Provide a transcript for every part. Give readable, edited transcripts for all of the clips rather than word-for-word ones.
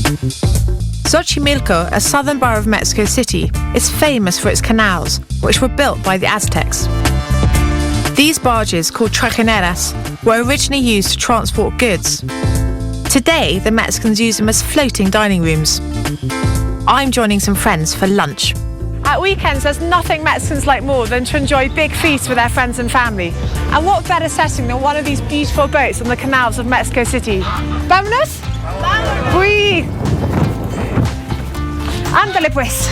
Xochimilco, a southern borough of Mexico City, is famous for its canals, which were built by the Aztecs. These barges, called trajineras, were originally used to transport goods. Today, the Mexicans use them as floating dining rooms. I'm joining some friends for lunch. At weekends, there's nothing Mexicans like more than to enjoy big feasts with their friends and family. And what better setting than one of these beautiful boats on the canals of Mexico City? Vámonos? Oui! Ándale pues!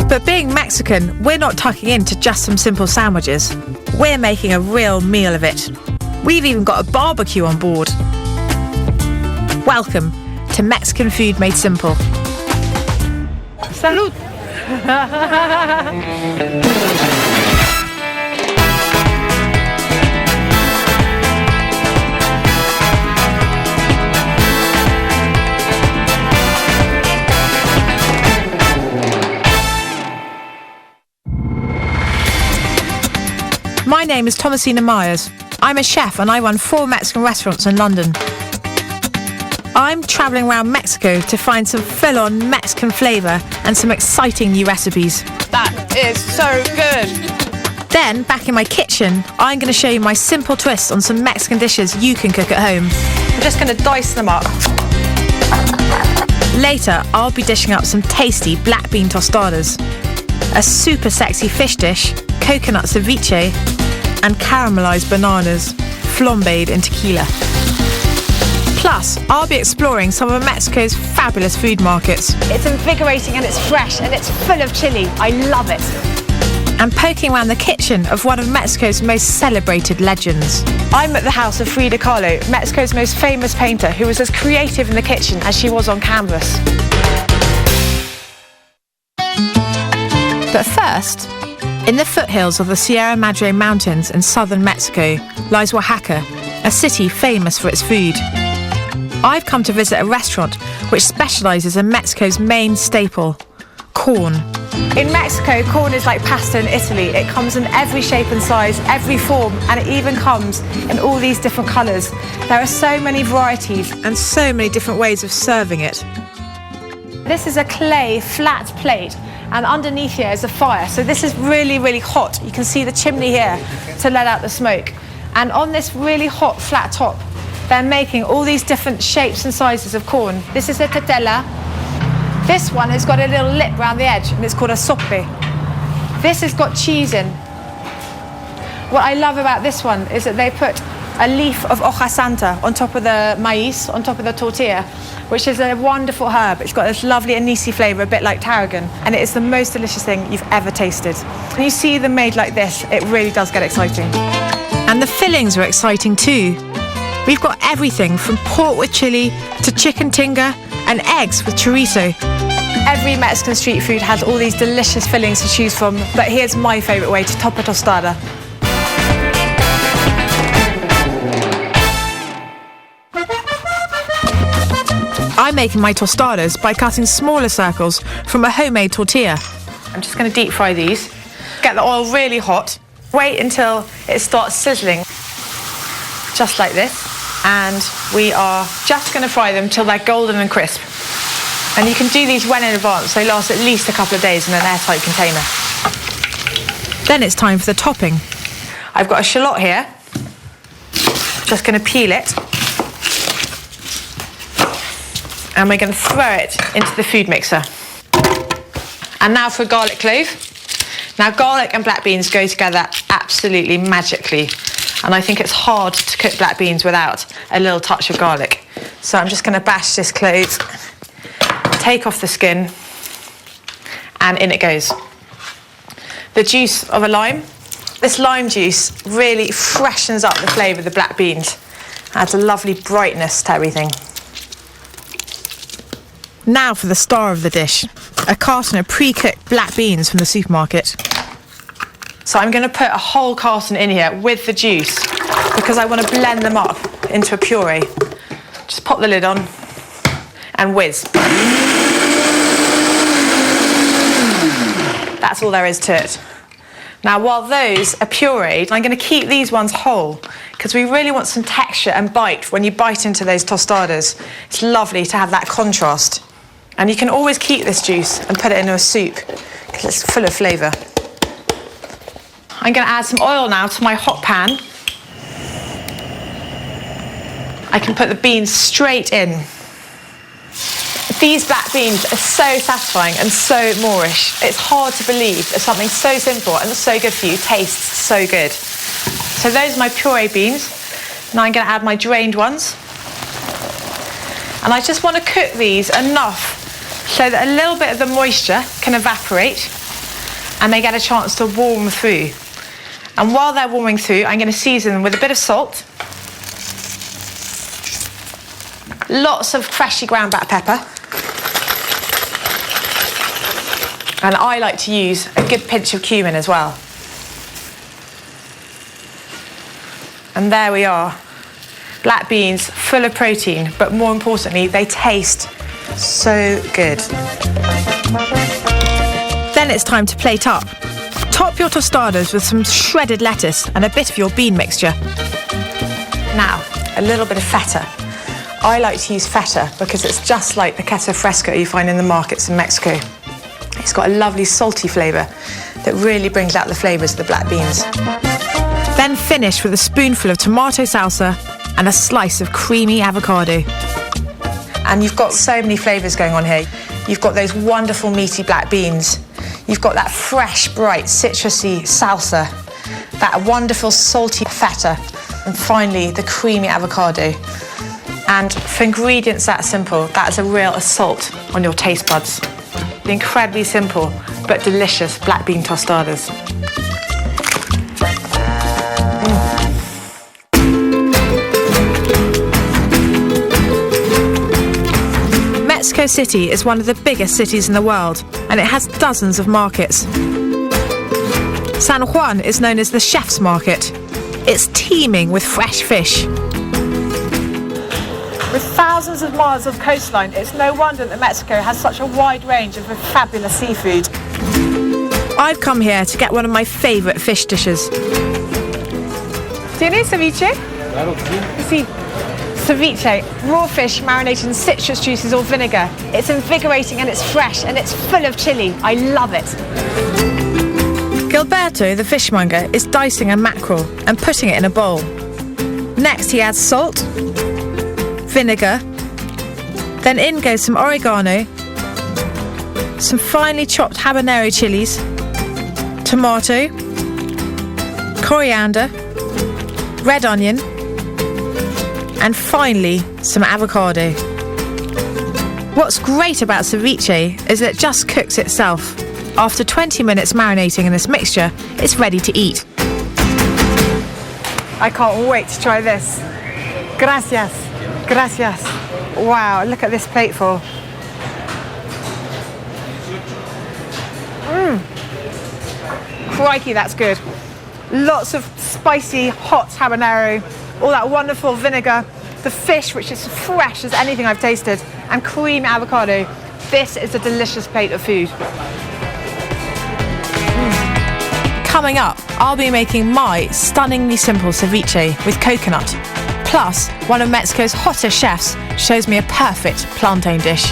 But being Mexican, we're not tucking into just some simple sandwiches. We're making a real meal of it. We've even got a barbecue on board. Welcome to Mexican Food Made Simple. Salud! My name is Thomasina Myers. I'm a chef and I run 4 Mexican restaurants in London. I'm travelling around Mexico to find some full-on Mexican flavour and some exciting new recipes. That is so good. Then, back in my kitchen, I'm going to show you my simple twist on some Mexican dishes you can cook at home. I'm just going to dice them up. Later, I'll be dishing up some tasty black bean tostadas, a super sexy fish dish, coconut ceviche, and caramelised bananas, flambéed in tequila. Plus, I'll be exploring some of Mexico's fabulous food markets. It's invigorating and it's fresh and it's full of chili. I love it. And poking around the kitchen of one of Mexico's most celebrated legends. I'm at the house of Frida Kahlo, Mexico's most famous painter, who was as creative in the kitchen as she was on canvas. But first, in the foothills of the Sierra Madre Mountains in southern Mexico lies Oaxaca, a city famous for its food. I've come to visit a restaurant which specialises in Mexico's main staple, corn. In Mexico, corn is like pasta in Italy. It comes in every shape and size, every form, and it even comes in all these different colours. There are so many varieties and so many different ways of serving it. This is a clay flat plate, and underneath here is a fire. So this is really, really hot. You can see the chimney here to let out the smoke. And on this really hot flat top, they're making all these different shapes and sizes of corn. This is a tetela. This one has got a little lip round the edge, and it's called a sope. This has got cheese in. What I love about this one is that they put a leaf of hoja santa on top of the maíz, on top of the tortilla, which is a wonderful herb. It's got this lovely anise flavour, a bit like tarragon, and it is the most delicious thing you've ever tasted. When you see them made like this, it really does get exciting. And the fillings are exciting too. We've got everything from pork with chili to chicken tinga and eggs with chorizo. Every Mexican street food has all these delicious fillings to choose from, but here's my favourite way to top a tostada. I'm making my tostadas by cutting smaller circles from a homemade tortilla. I'm just going to deep fry these. Get the oil really hot. Wait until it starts sizzling, just like this. And we are just going to fry them till they're golden and crisp. And you can do these well in advance. They last at least a couple of days in an airtight container. Then it's time for the topping. I've got a shallot here. Just going to peel it. And we're going to throw it into the food mixer. And now for a garlic clove. Now, garlic and black beans go together absolutely magically. And I think it's hard to cook black beans without a little touch of garlic. So I'm just going to bash this clove, take off the skin, and in it goes. The juice of a lime. This lime juice really freshens up the flavour of the black beans. Adds a lovely brightness to everything. Now for the star of the dish, a carton of pre-cooked black beans from the supermarket. So I'm going to put a whole carton in here with the juice because I want to blend them up into a puree. Just pop the lid on and whiz. That's all there is to it. Now, while those are pureed, I'm going to keep these ones whole. because we really want some texture and bite when you bite into those tostadas. It's lovely to have that contrast. And you can always keep this juice and put it into a soup because it's full of flavour. I'm going to add some oil now to my hot pan. I can put the beans straight in. These black beans are so satisfying and so Moorish. It's hard to believe that something so simple and so good for you tastes so good. So those are my puree beans. Now I'm going to add my drained ones. And I just want to cook these enough so that a little bit of the moisture can evaporate and they get a chance to warm through. And while they're warming through, I'm going to season them with a bit of salt, lots of freshly ground black pepper, and I like to use a good pinch of cumin as well. And there we are. Black beans, full of protein, but more importantly, they taste so good. Then it's time to plate up. Top your tostadas with some shredded lettuce and a bit of your bean mixture. Now, a little bit of feta. I like to use feta because it's just like the queso fresco you find in the markets in Mexico. It's got a lovely salty flavour that really brings out the flavours of the black beans. Then finish with a spoonful of tomato salsa and a slice of creamy avocado. And you've got so many flavours going on here. You've got those wonderful meaty black beans. You've got that fresh, bright, citrusy salsa, that wonderful salty feta, and finally the creamy avocado. And for ingredients that simple, that is a real assault on your taste buds. The incredibly simple but delicious black bean tostadas. Mexico City is one of the biggest cities in the world, and it has dozens of markets. San Juan is known as the Chef's Market. It's teeming with fresh fish. With thousands of miles of coastline, it's no wonder that Mexico has such a wide range of fabulous seafood. I've come here to get one of my favourite fish dishes. ¿Tiene ceviche? Claro, sí. Ceviche, raw fish marinated in citrus juices or vinegar. It's invigorating and it's fresh and it's full of chili. I love it. Gilberto, the fishmonger, is dicing a mackerel and putting it in a bowl. Next he adds salt, vinegar, then in goes some oregano, some finely chopped habanero chilies, tomato, coriander, red onion, and finally some avocado. What's great about ceviche is that it just cooks itself. After 20 minutes marinating in this mixture, it's ready to eat. I can't wait to try this. Gracias. Gracias. Wow, look at this plateful. Crikey, that's good. Lots of spicy, hot habanero, all that wonderful vinegar, the fish, which is fresh as anything I've tasted, and creamy avocado. This is a delicious plate of food. Coming up, I'll be making my stunningly simple ceviche with coconut. Plus, one of Mexico's hottest chefs shows me a perfect plantain dish.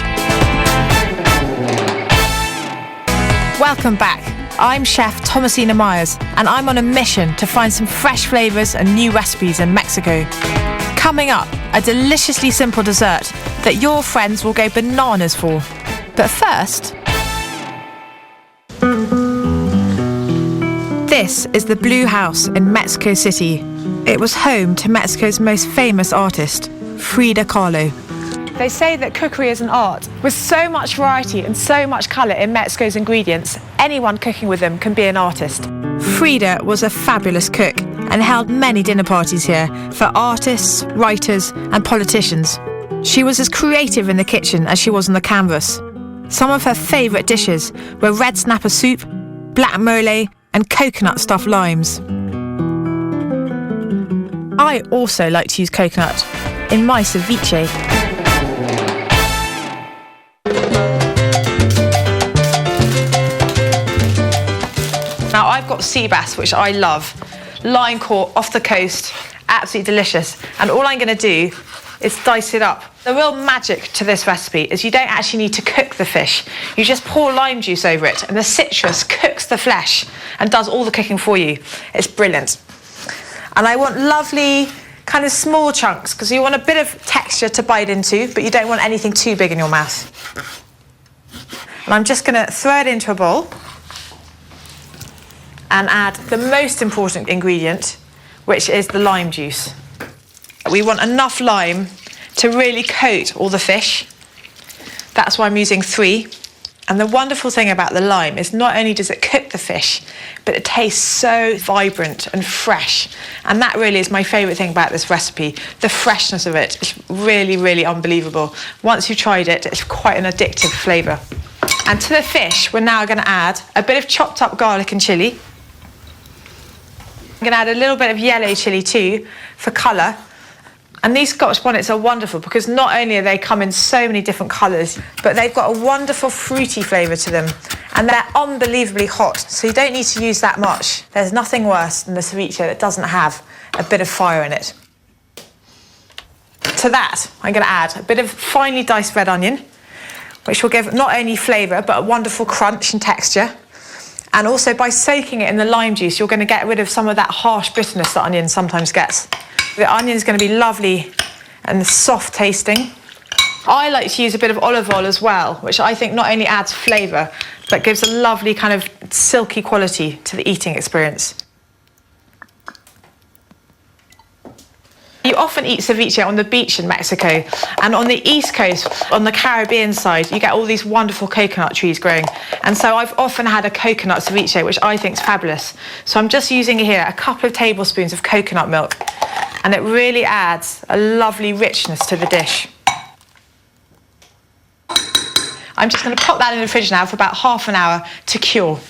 Welcome back. I'm Chef Thomasina Myers, and I'm on a mission to find some fresh flavours and new recipes in Mexico. Coming up, a deliciously simple dessert that your friends will go bananas for. But first... This is the Blue House in Mexico City. It was home to Mexico's most famous artist, Frida Kahlo. They say that cookery is an art. With so much variety and so much colour in Mexico's ingredients, anyone cooking with them can be an artist. Frida was a fabulous cook and held many dinner parties here for artists, writers and politicians. She was as creative in the kitchen as she was on the canvas. Some of her favourite dishes were red snapper soup, black mole and coconut stuffed limes. I also like to use coconut in my ceviche. Now I've got sea bass, which I love, line caught off the coast, absolutely delicious. And all I'm going to do is dice it up. The real magic to this recipe is you don't actually need to cook the fish. You just pour lime juice over it, and the citrus cooks the flesh and does all the cooking for you. It's brilliant. And I want lovely kind of small chunks, because you want a bit of texture to bite into, but you don't want anything too big in your mouth. And I'm just going to throw it into a bowl and add the most important ingredient, which is the lime juice. We want enough lime to really coat all the fish. That's why I'm using 3. And the wonderful thing about the lime is not only does it cook the fish, but it tastes so vibrant and fresh. And that really is my favourite thing about this recipe. The freshness of it is really, really unbelievable. Once you've tried it, it's quite an addictive flavour. And to the fish, we're now going to add a bit of chopped up garlic and chilli. I'm going to add a little bit of yellow chilli too for colour. And these Scotch bonnets are wonderful because not only do they come in so many different colours, but they've got a wonderful fruity flavour to them. And they're unbelievably hot, so you don't need to use that much. There's nothing worse than the ceviche that doesn't have a bit of fire in it. To that, I'm going to add a bit of finely diced red onion, which will give not only flavour, but a wonderful crunch and texture. And also by soaking it in the lime juice, you're going to get rid of some of that harsh bitterness that onion sometimes gets. The onion is going to be lovely and soft tasting. I like to use a bit of olive oil as well, which I think not only adds flavour, but gives a lovely kind of silky quality to the eating experience. You often eat ceviche on the beach in Mexico, and on the East Coast, on the Caribbean side, you get all these wonderful coconut trees growing. And so I've often had a coconut ceviche, which I think is fabulous. So I'm just using here a couple of tablespoons of coconut milk, and it really adds a lovely richness to the dish. I'm just going to pop that in the fridge now for about half an hour to cure.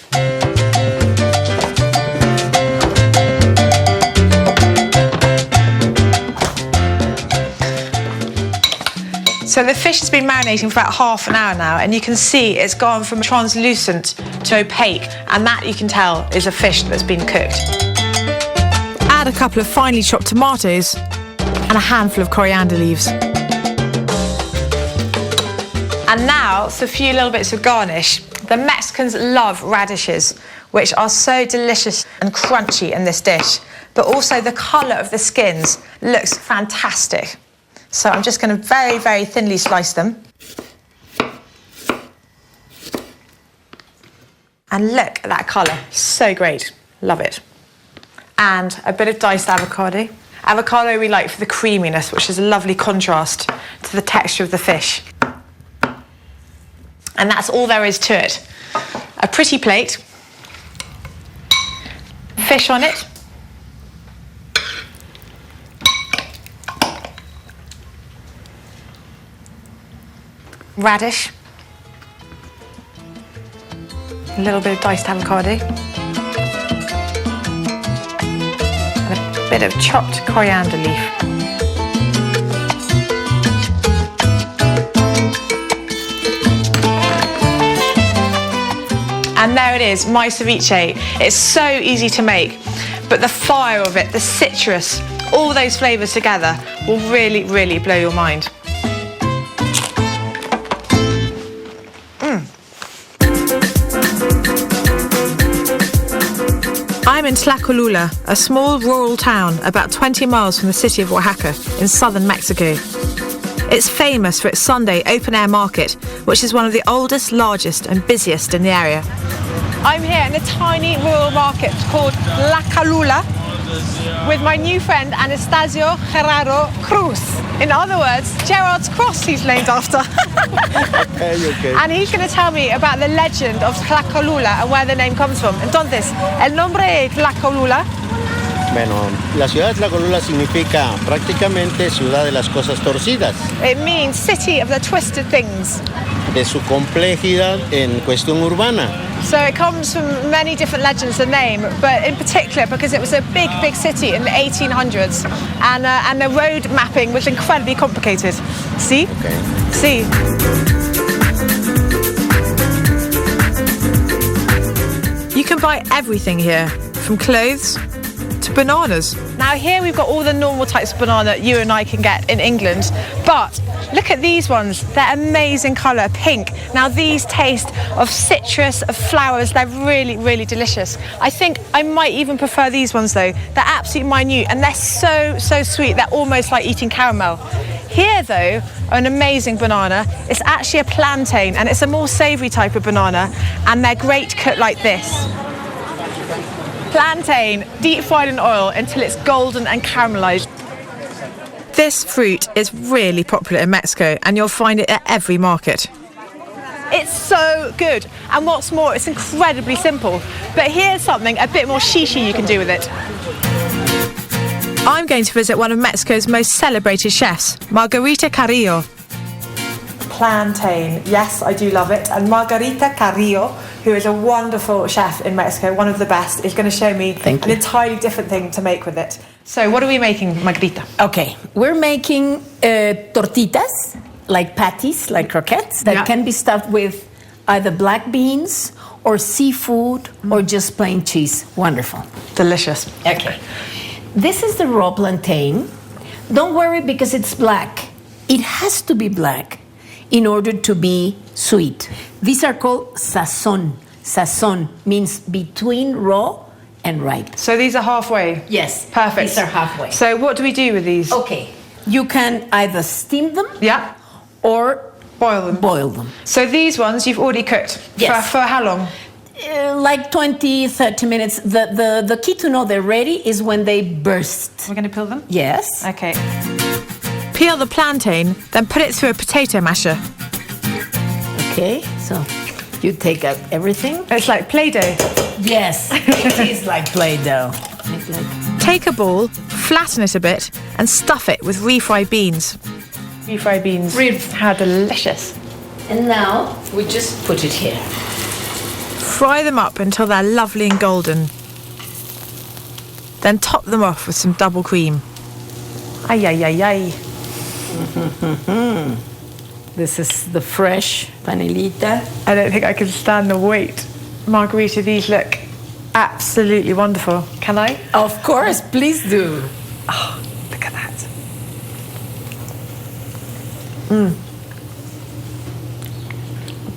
So the fish has been marinating for about half an hour now, and you can see it's gone from translucent to opaque, and that you can tell is a fish that's been cooked. Add a couple of finely chopped tomatoes and a handful of coriander leaves. And now, it's a few little bits of garnish. The Mexicans love radishes, which are so delicious and crunchy in this dish, but also the colour of the skins looks fantastic. So I'm just going to very, very thinly slice them. And look at that colour, so great, love it. And a bit of diced avocado. Avocado we like for the creaminess, which is a lovely contrast to the texture of the fish. And that's all there is to it. A pretty plate, fish on it, radish, a little bit of diced avocado, and a bit of chopped coriander leaf. And there it is, my ceviche. It's so easy to make, but the fire of it, the citrus, all those flavours together will really, really blow your mind. I'm in Tlacolula, a small rural town about 20 miles from the city of Oaxaca in southern Mexico. It's famous for its Sunday open-air market, which is one of the oldest, largest and busiest in the area. I'm here in a tiny rural market called Tlacolula with my new friend Anastasio Gerardo Cruz. In other words, Gerard's Cross he's named after. Okay. And he's going to tell me about the legend of Tlacolula and where the name comes from. Entonces, el nombre de Tlacolula. Bueno, la ciudad de Tlacolula significa prácticamente ciudad de las cosas torcidas. It means city of the twisted things. De su complejidad en cuestión urbana. So it comes from many different legends, the name, but in particular because it was a big, big city in the 1800s, and the road mapping was incredibly complicated. See? Okay. See? You can buy everything here, from clothes to bananas. Now here we've got all the normal types of banana you and I can get in England, but look at these ones. They're amazing colour, pink. Now these taste of citrus, of flowers. They're really, really delicious. I think I might even prefer these ones though. They're absolutely minute and they're so, so sweet. They're almost like eating caramel. Here though, an amazing banana. It's actually a plantain and it's a more savoury type of banana, and they're great cooked like this. Plantain, deep fried in oil until it's golden and caramelised. This fruit is really popular in Mexico and you'll find it at every market. It's so good, and what's more, it's incredibly simple. But here's something a bit more shishi you can do with it. I'm going to visit one of Mexico's most celebrated chefs, Margarita Carrillo. Plantain, yes, I do love it. And Margarita Carrillo, who is a wonderful chef in Mexico, one of the best, is going to show me an entirely different thing to make with it. So what are we making, Margarita? Okay, we're making tortitas, like patties, like croquettes, that can be stuffed with either black beans or seafood or just plain cheese. Wonderful. Delicious. Okay. This is the raw plantain. Don't worry because it's black. It has to be black in order to be sweet. These are called sazon. Sazon means between raw and ripe. So these are halfway? Yes. Perfect. These are halfway. So what do we do with these? Okay. You can either steam them or boil them. So these ones you've already cooked? Yes. For how long? Like 20, 30 minutes. The key to know they're ready is when they burst. We're going to peel them? Yes. Okay. Peel the plantain, then put it through a potato masher. Okay, so you take out everything. It's like Play-Doh. Yes, it is like Play-Doh. Take a ball, flatten it a bit, and stuff it with refried beans. Refried beans. How delicious. And now we just put it here. Fry them up until they're lovely and golden. Then top them off with some double cream. Ay, ay, ay, ay. This is the fresh panelita. I don't think I can stand the weight. Margarita, these look absolutely wonderful. Can I? Of course, please do. Oh, look at that.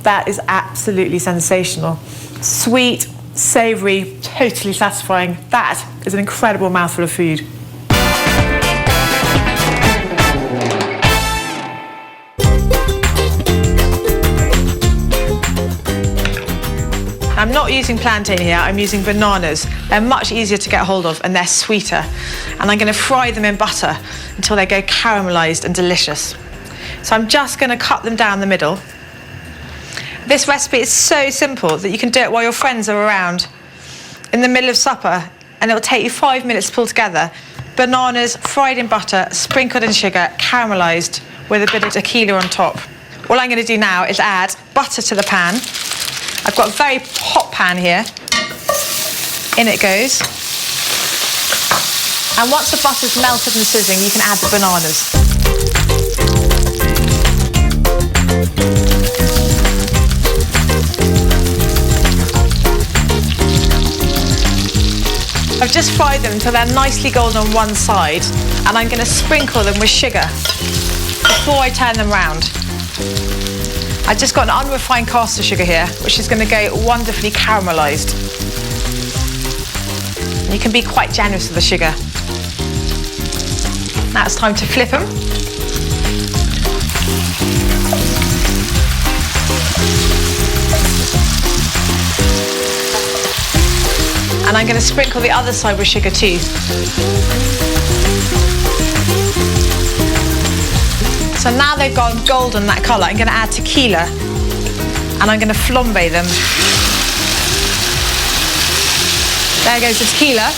That is absolutely sensational. Sweet, savoury, totally satisfying. That is an incredible mouthful of food. I'm not using plantain here, I'm using bananas. They're much easier to get hold of and they're sweeter. And I'm going to fry them in butter until they go caramelised and delicious. So I'm just going to cut them down the middle. This recipe is so simple that you can do it while your friends are around in the middle of supper, and it'll take you 5 minutes to pull together. Bananas fried in butter, sprinkled in sugar, caramelised with a bit of tequila on top. All I'm going to do now is add butter to the pan. I've got a very hot pan here. In it goes. And once the butter's melted and sizzling, you can add the bananas. I've just fried them until they're nicely golden on one side, and I'm going to sprinkle them with sugar before I turn them round. I've just got an unrefined caster sugar here, which is going to go wonderfully caramelised. You can be quite generous with the sugar. Now it's time to flip them. And I'm going to sprinkle the other side with sugar too. So now they've gone golden, that colour, I'm going to add tequila. And I'm going to flambe them. There goes the tequila.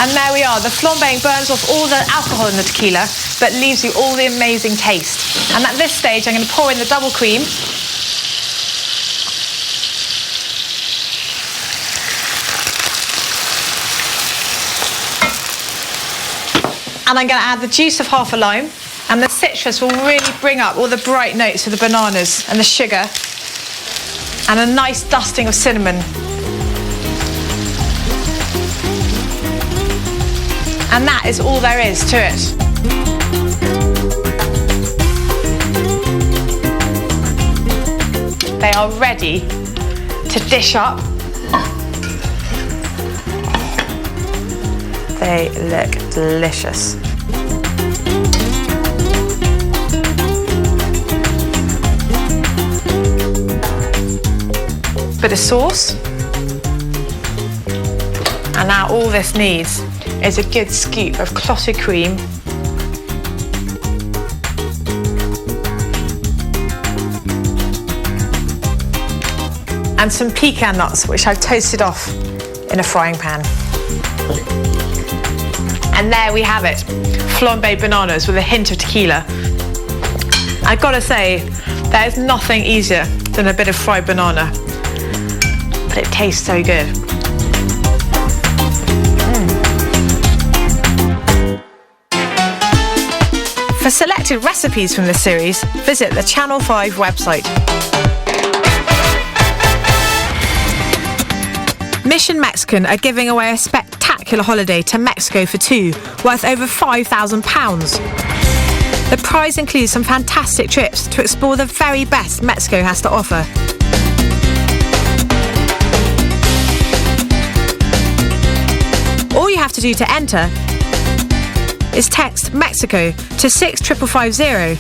And there we are. The flambeing burns off all the alcohol in the tequila, but leaves you all the amazing taste. And at this stage, I'm going to pour in the double cream. And I'm going to add the juice of half a lime, and the citrus will really bring up all the bright notes of the bananas and the sugar, and a nice dusting of cinnamon. And that is all there is to it. They are ready to dish up. They look delicious. Bit of sauce. And now all this needs is a good scoop of clotted cream. And some pecan nuts, which I've toasted off in a frying pan. And there we have it, flambé bananas with a hint of tequila. I've got to say, there is nothing easier than a bit of fried banana, but it tastes so good. For selected recipes from this series, visit the Channel 5 website. Mission Mexican are giving away a spectacular holiday to Mexico for two, worth over £5,000. The prize includes some fantastic trips to explore the very best Mexico has to offer. All you have to do to enter is text Mexico to 65550,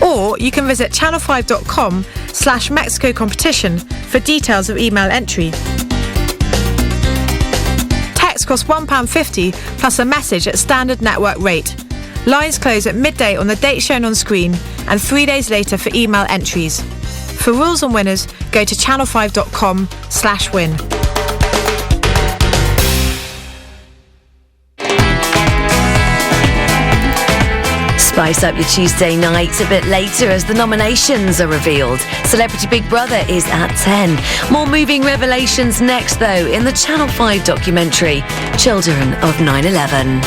or you can visit channel5.com/Mexico competition for details of email entry. Text costs £1.50 plus a message at standard network rate. Lines close at midday on the date shown on screen and 3 days later for email entries. For rules and winners, go to channel5.com/win. Spice up your Tuesday nights a bit later as the nominations are revealed. Celebrity Big Brother is at 10. More moving revelations next, though, in the Channel 5 documentary, Children of 9/11.